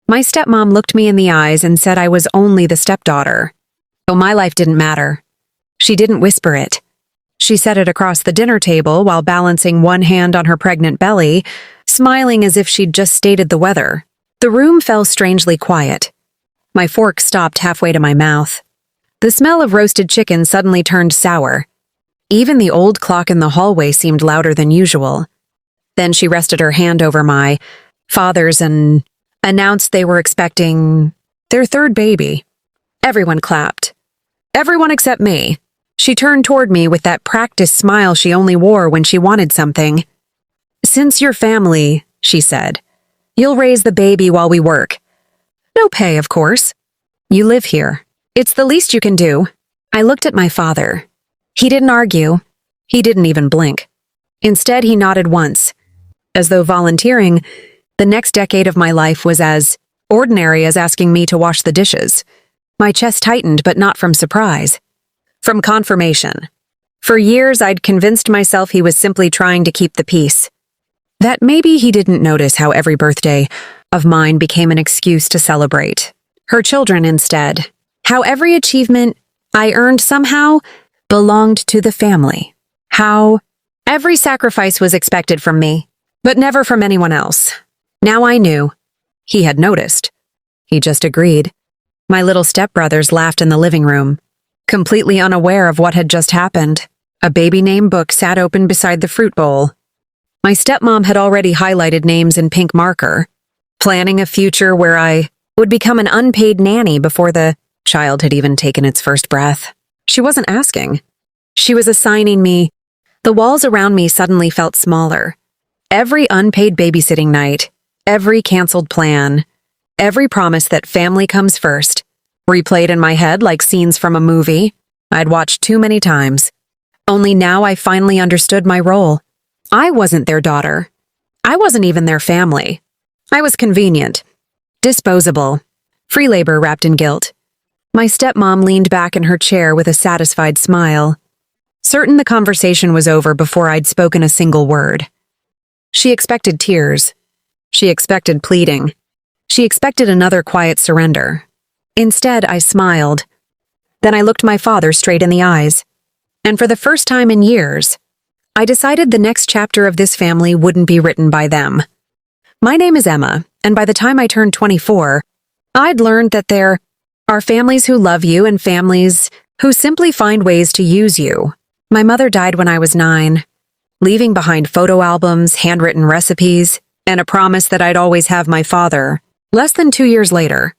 My stepmom looked me in the eyes and said I was only the stepdaughter. But my life didn't matter. She didn't whisper it. She said it across the dinner table while balancing one hand on her pregnant belly, smiling as if she'd just stated the weather. The room fell strangely quiet. My fork stopped halfway to my mouth. The smell of roasted chicken suddenly turned sour. Even the old clock in the hallway seemed louder than usual. Then she rested her hand over my father's and announced they were expecting their third baby. Everyone clapped. Everyone except me. She turned toward me with that practiced smile she only wore when she wanted something. "Since you're family," she said, "you'll raise the baby while we work. No pay, of course. You live here. It's the least you can do." I looked at my father. He didn't argue. He didn't even blink. Instead, he nodded once, as though volunteering. The next decade of my life was as ordinary as asking me to wash the dishes. My chest tightened, but not from surprise. From confirmation. For years, I'd convinced myself he was simply trying to keep the peace. That maybe he didn't notice how every birthday of mine became an excuse to celebrate her children instead. How every achievement I earned somehow belonged to the family. How every sacrifice was expected from me, but never from anyone else. Now I knew. He had noticed. He just agreed. My little stepbrothers laughed in the living room, completely unaware of what had just happened. A baby name book sat open beside the fruit bowl. My stepmom had already highlighted names in pink marker, planning a future where I would become an unpaid nanny before the child had even taken its first breath. She wasn't asking. She was assigning me. The walls around me suddenly felt smaller. Every unpaid babysitting night, every canceled plan, every promise that family comes first, replayed in my head like scenes from a movie I'd watched too many times. Only now I finally understood my role. I wasn't their daughter. I wasn't even their family. I was convenient, disposable, free labor wrapped in guilt. My stepmom leaned back in her chair with a satisfied smile, certain the conversation was over before I'd spoken a single word. She expected tears. She expected pleading. She expected another quiet surrender. Instead, I smiled. Then I looked my father straight in the eyes. And for the first time in years, I decided the next chapter of this family wouldn't be written by them. My name is Emma, and by the time I turned 24, I'd learned that there are families who love you and families who simply find ways to use you. My mother died when I was 9, leaving behind photo albums, handwritten recipes, and a promise that I'd always have my father. Less than 2 years later,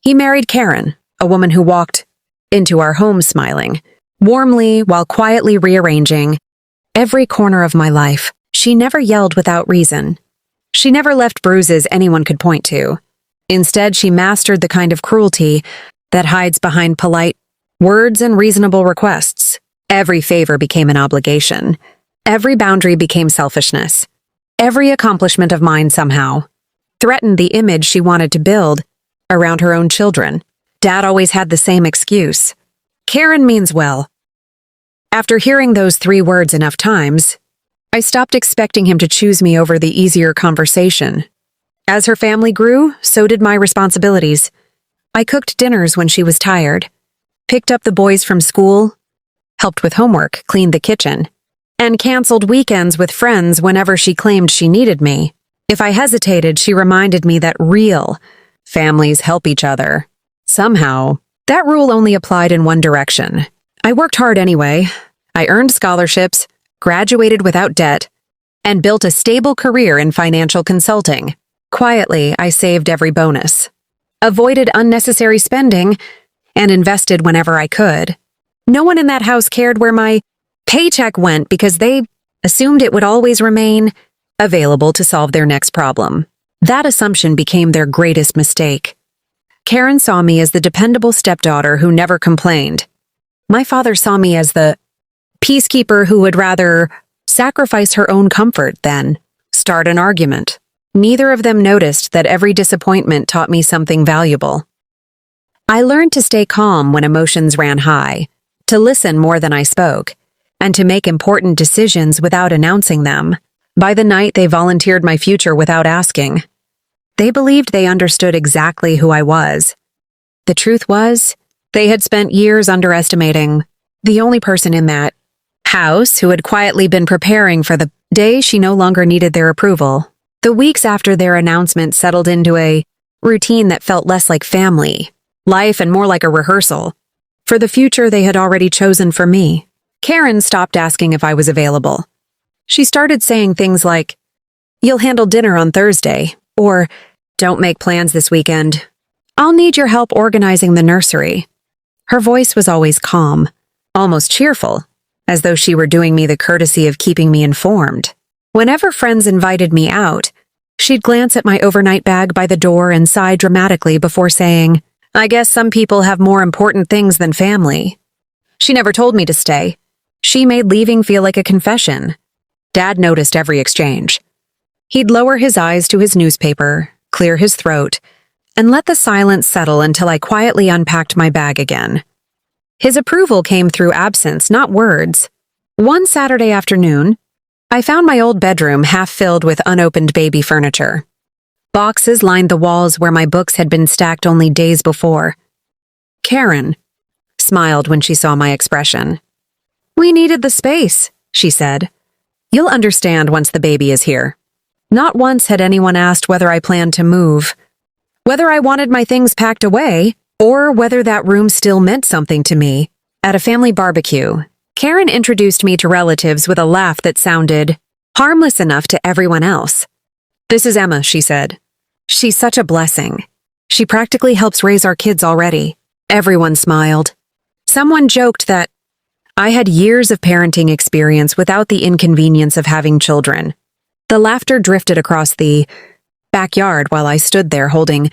he married Karen, a woman who walked into our home smiling, warmly while quietly rearranging every corner of my life. She never yelled without reason. She never left bruises anyone could point to. Instead, she mastered the kind of cruelty that hides behind polite words and reasonable requests. Every favor became an obligation. Every boundary became selfishness. Every accomplishment of mine somehow threatened the image she wanted to build around her own children. Dad always had the same excuse. Karen means well. After hearing those 3 words enough times, I stopped expecting him to choose me over the easier conversation. As her family grew, so did my responsibilities. I cooked dinners when she was tired, picked up the boys from school, helped with homework, cleaned the kitchen, and canceled weekends with friends whenever she claimed she needed me. If I hesitated, she reminded me that real families help each other. Somehow, that rule only applied in one direction. I worked hard anyway. I earned scholarships, graduated without debt, and built a stable career in financial consulting. Quietly, I saved every bonus, avoided unnecessary spending, and invested whenever I could. No one in that house cared where my paycheck went because they assumed it would always remain available to solve their next problem. That assumption became their greatest mistake. Karen saw me as the dependable stepdaughter who never complained. My father saw me as the peacekeeper who would rather sacrifice her own comfort than start an argument. Neither of them noticed that every disappointment taught me something valuable. I learned to stay calm when emotions ran high, to listen more than I spoke, and to make important decisions without announcing them. By the night, they volunteered my future without asking. They believed they understood exactly who I was. The truth was, they had spent years underestimating the only person in that house who had quietly been preparing for the day she no longer needed their approval. The weeks after their announcement settled into a routine that felt less like family, life, and more like a rehearsal for the future they had already chosen for me. Karen stopped asking if I was available. She started saying things like, "You'll handle dinner on Thursday," or "Don't make plans this weekend. I'll need your help organizing the nursery." Her voice was always calm, almost cheerful, as though she were doing me the courtesy of keeping me informed. Whenever friends invited me out, she'd glance at my overnight bag by the door and sigh dramatically before saying, "I guess some people have more important things than family." She never told me to stay. She made leaving feel like a confession. Dad noticed every exchange. He'd lower his eyes to his newspaper, clear his throat, and let the silence settle until I quietly unpacked my bag again. His approval came through absence, not words. One Saturday afternoon, I found my old bedroom half filled with unopened baby furniture. Boxes lined the walls where my books had been stacked only days before. Karen smiled when she saw my expression. "We needed the space," she said. "You'll understand once the baby is here." Not once had anyone asked whether I planned to move, whether I wanted my things packed away, or whether that room still meant something to me. At a family barbecue, Karen introduced me to relatives with a laugh that sounded harmless enough to everyone else. "This is Emma," she said. "She's such a blessing. She practically helps raise our kids already." Everyone smiled. Someone joked that I had years of parenting experience without the inconvenience of having children. The laughter drifted across the backyard while I stood there holding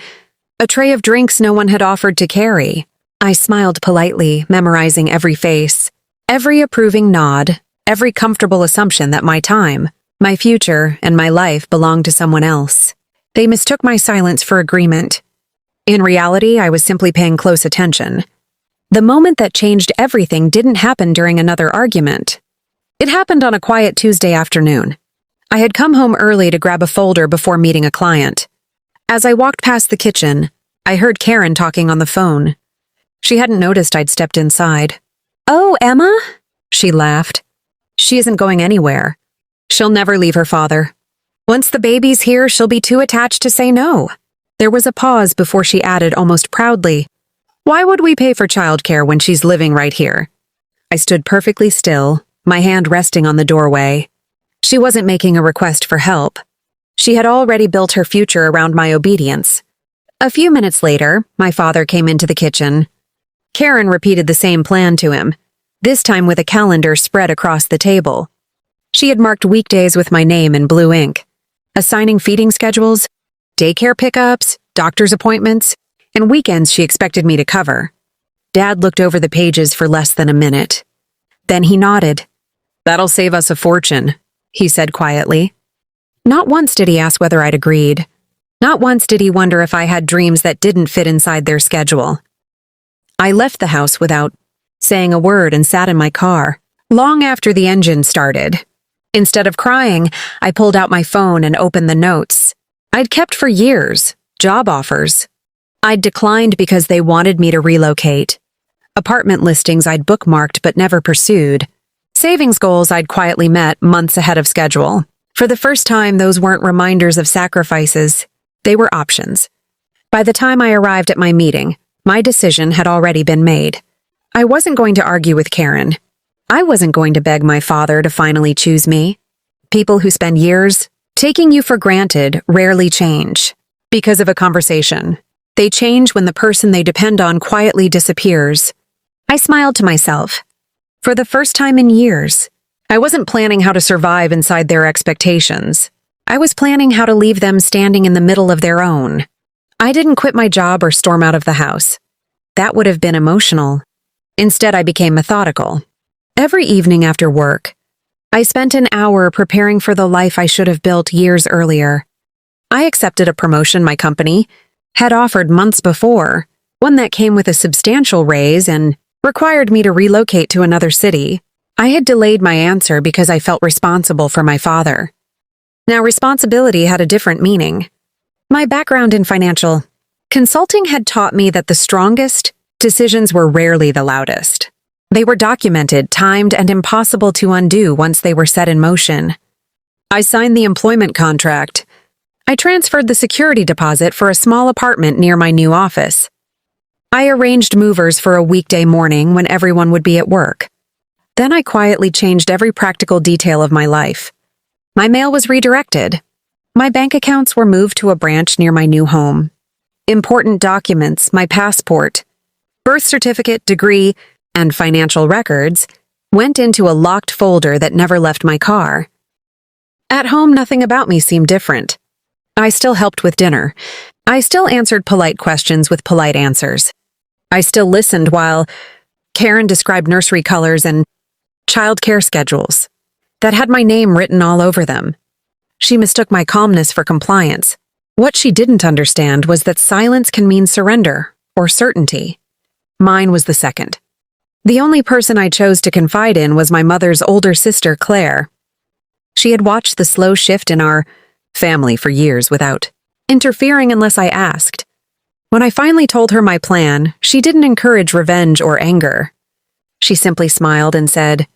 a tray of drinks no one had offered to carry. I smiled politely, memorizing every face, every approving nod, every comfortable assumption that my time, my future, and my life belonged to someone else. They mistook my silence for agreement. In reality, I was simply paying close attention. The moment that changed everything didn't happen during another argument. It happened on a quiet Tuesday afternoon. I had come home early to grab a folder before meeting a client. As I walked past the kitchen, I heard Karen talking on the phone. She hadn't noticed I'd stepped inside. "Oh, Emma?" She laughed. "She isn't going anywhere. She'll never leave her father. Once the baby's here, she'll be too attached to say no." There was a pause before she added almost proudly, "Why would we pay for childcare when she's living right here?" I stood perfectly still, my hand resting on the doorway. She wasn't making a request for help. She had already built her future around my obedience. A few minutes later, my father came into the kitchen. Karen repeated the same plan to him, this time with a calendar spread across the table. She had marked weekdays with my name in blue ink, assigning feeding schedules, daycare pickups, doctor's appointments, and weekends she expected me to cover. Dad looked over the pages for less than a minute. Then he nodded. "That'll save us a fortune," he said quietly. Not once did he ask whether I'd agreed. Not once did he wonder if I had dreams that didn't fit inside their schedule. I left the house without saying a word and sat in my car, long after the engine started. Instead of crying, I pulled out my phone and opened the notes I'd kept for years, job offers. I'd declined because they wanted me to relocate. Apartment listings I'd bookmarked but never pursued. Savings goals I'd quietly met months ahead of schedule. For the first time, those weren't reminders of sacrifices. They were options. By the time I arrived at my meeting, my decision had already been made. I wasn't going to argue with Karen. I wasn't going to beg my father to finally choose me. People who spend years taking you for granted rarely change because of a conversation. They change when the person they depend on quietly disappears. I smiled to myself. For the first time in years, I wasn't planning how to survive inside their expectations. I was planning how to leave them standing in the middle of their own. I didn't quit my job or storm out of the house. That would have been emotional. Instead, I became methodical. Every evening after work, I spent an hour preparing for the life I should have built years earlier. I accepted a promotion my company had offered months before, one that came with a substantial raise and required me to relocate to another city. I had delayed my answer because I felt responsible for my father. Now, responsibility had a different meaning. My background in financial consulting had taught me that the strongest decisions were rarely the loudest. They were documented, timed, and impossible to undo once they were set in motion. I signed the employment contract. I transferred the security deposit for a small apartment near my new office. I arranged movers for a weekday morning when everyone would be at work. Then I quietly changed every practical detail of my life. My mail was redirected. My bank accounts were moved to a branch near my new home. Important documents, my passport, birth certificate, degree, and financial records went into a locked folder that never left my car. At home, nothing about me seemed different. I still helped with dinner. I still answered polite questions with polite answers. I still listened while Karen described nursery colors and childcare schedules that had my name written all over them. She mistook my calmness for compliance. What she didn't understand was that silence can mean surrender or certainty. Mine was the second. The only person I chose to confide in was my mother's older sister, Claire. She had watched the slow shift in our family for years without interfering unless I asked. When I finally told her my plan, she didn't encourage revenge or anger. She simply smiled and said,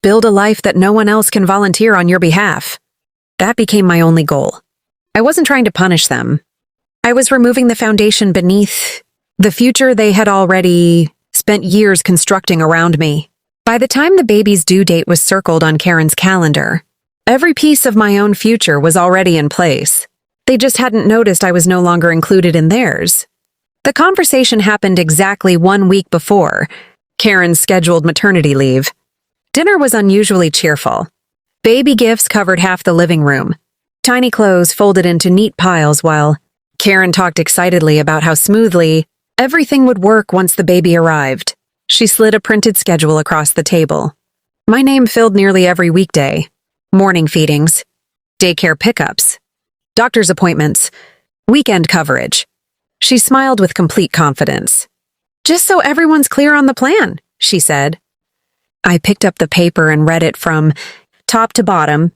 "Build a life that no one else can volunteer on your behalf." That became my only goal. I wasn't trying to punish them. I was removing the foundation beneath the future they had already spent years constructing around me. By the time the baby's due date was circled on Karen's calendar, every piece of my own future was already in place. They just hadn't noticed I was no longer included in theirs. The conversation happened exactly 1 week before Karen's scheduled maternity leave. Dinner was unusually cheerful. Baby gifts covered half the living room. Tiny clothes folded into neat piles while Karen talked excitedly about how smoothly everything would work once the baby arrived. She slid a printed schedule across the table. My name filled nearly every weekday. Morning feedings, daycare pickups, doctor's appointments, weekend coverage. She smiled with complete confidence. "Just so everyone's clear on the plan," she said. I picked up the paper and read it from top to bottom.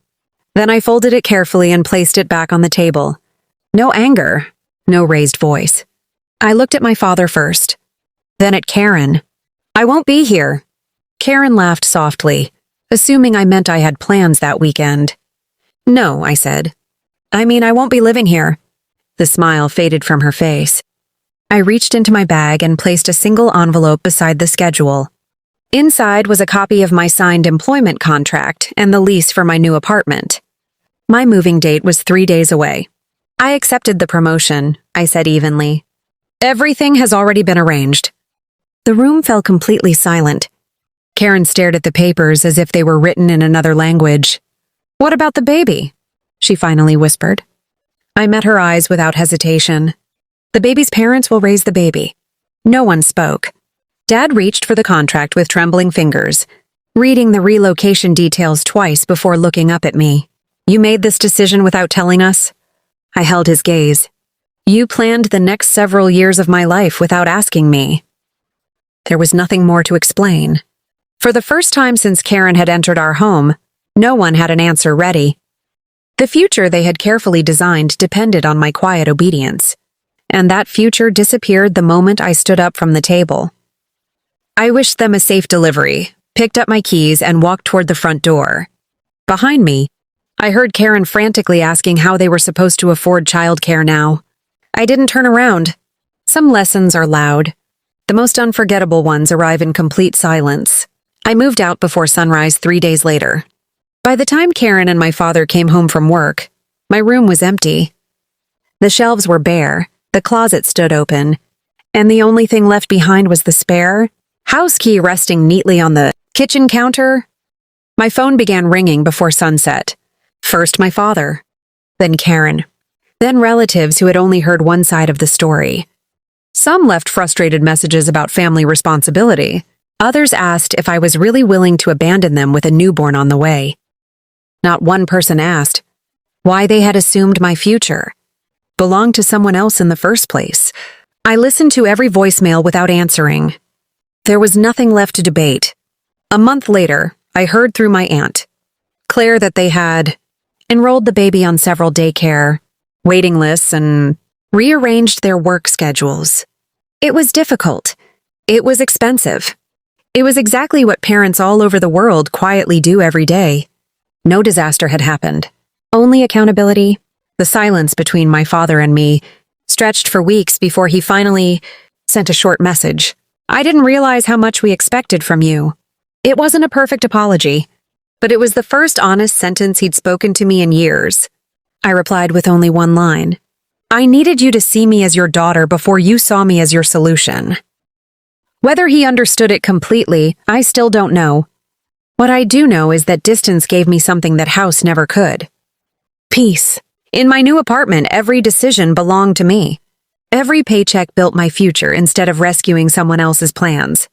Then I folded it carefully and placed it back on the table. No anger, no raised voice. I looked at my father first, then at Karen. "I won't be here." Karen laughed softly, assuming I meant I had plans that weekend. "No," I said. "I mean, I won't be living here." The smile faded from her face. I reached into my bag and placed a single envelope beside the schedule. Inside was a copy of my signed employment contract and the lease for my new apartment. My moving date was 3 days away. "I accepted the promotion," I said evenly. "Everything has already been arranged." The room fell completely silent. Karen stared at the papers as if they were written in another language. "What about the baby?" she finally whispered. I met her eyes without hesitation. "The baby's parents will raise the baby." No one spoke. Dad reached for the contract with trembling fingers, reading the relocation details twice before looking up at me. "You made this decision without telling us?" I held his gaze. "You planned the next several years of my life without asking me." There was nothing more to explain. For the first time since Karen had entered our home, no one had an answer ready. The future they had carefully designed depended on my quiet obedience, and that future disappeared the moment I stood up from the table. I wished them a safe delivery, picked up my keys, and walked toward the front door. Behind me, I heard Karen frantically asking how they were supposed to afford childcare now. I didn't turn around. Some lessons are loud. The most unforgettable ones arrive in complete silence. I moved out before sunrise 3 days later. By the time Karen and my father came home from work, my room was empty. The shelves were bare, the closet stood open, and the only thing left behind was the spare house key resting neatly on the kitchen counter. My phone began ringing before sunset. First my father, then Karen, then relatives who had only heard one side of the story. Some left frustrated messages about family responsibility. Others asked if I was really willing to abandon them with a newborn on the way. Not one person asked why they had assumed my future belonged to someone else in the first place. I listened to every voicemail without answering. There was nothing left to debate. A month later, I heard through my aunt, Claire, that they had enrolled the baby on several daycare waiting lists, and rearranged their work schedules. It was difficult. It was expensive. It was exactly what parents all over the world quietly do every day. No disaster had happened. Only accountability. The silence between my father and me stretched for weeks before he finally sent a short message. "I didn't realize how much we expected from you." It wasn't a perfect apology, but it was the first honest sentence he'd spoken to me in years. I replied with only one line. "I needed you to see me as your daughter before you saw me as your solution." Whether he understood it completely, I still don't know. What I do know is that distance gave me something that house never could. Peace. In my new apartment, every decision belonged to me. Every paycheck built my future instead of rescuing someone else's plans.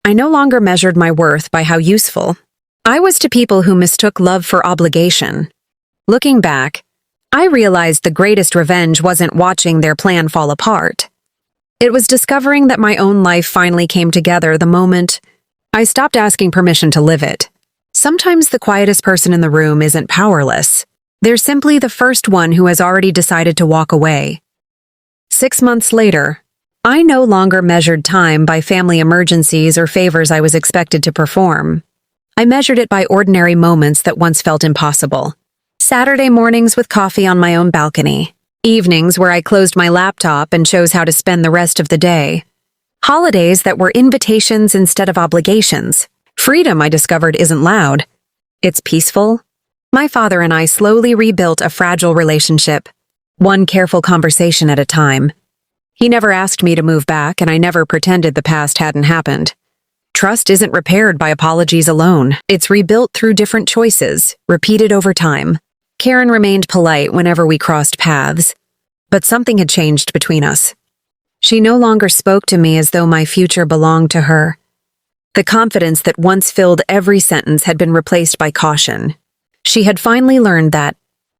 I no longer measured my worth by how useful I was to people who mistook love for obligation. Looking back, I realized the greatest revenge wasn't watching their plan fall apart. It was discovering that my own life finally came together the moment I stopped asking permission to live it. Sometimes the quietest person in the room isn't powerless. They're simply the first one who has already decided to walk away. 6 months later, I no longer measured time by family emergencies or favors I was expected to perform. I measured it by ordinary moments that once felt impossible. Saturday mornings with coffee on my own balcony. Evenings where I closed my laptop and chose how to spend the rest of the day. Holidays that were invitations instead of obligations. Freedom, I discovered, isn't loud. It's peaceful. My father and I slowly rebuilt a fragile relationship, one careful conversation at a time. He never asked me to move back, and I never pretended the past hadn't happened. Trust isn't repaired by apologies alone. It's rebuilt through different choices, repeated over time. Karen remained polite whenever we crossed paths, but something had changed between us. She no longer spoke to me as though my future belonged to her. The confidence that once filled every sentence had been replaced by caution. She had finally learned that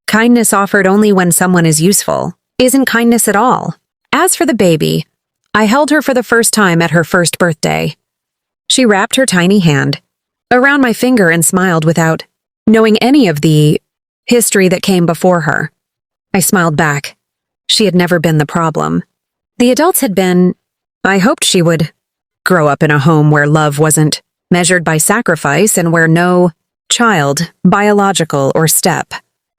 kindness offered only when someone is useful isn't kindness at all. As for the baby, I held her for the first time at her first birthday. She wrapped her tiny hand around my finger and smiled without knowing any of the history that came before her. I smiled back. She had never been the problem. The adults had been. I hoped she would grow up in a home where love wasn't measured by sacrifice and where no child, biological or step,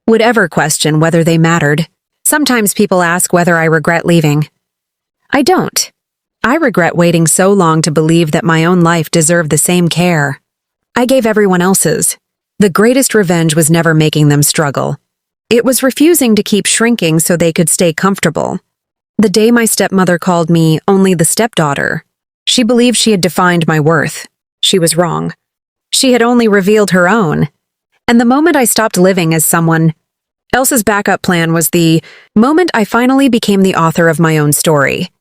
would ever question whether they mattered. Sometimes people ask whether I regret leaving. I don't. I regret waiting so long to believe that my own life deserved the same care I gave everyone else's. The greatest revenge was never making them struggle. It was refusing to keep shrinking so they could stay comfortable. The day my stepmother called me only the stepdaughter, she believed she had defined my worth. She was wrong. She had only revealed her own. And the moment I stopped living as someone else's backup plan was the moment I finally became the author of my own story.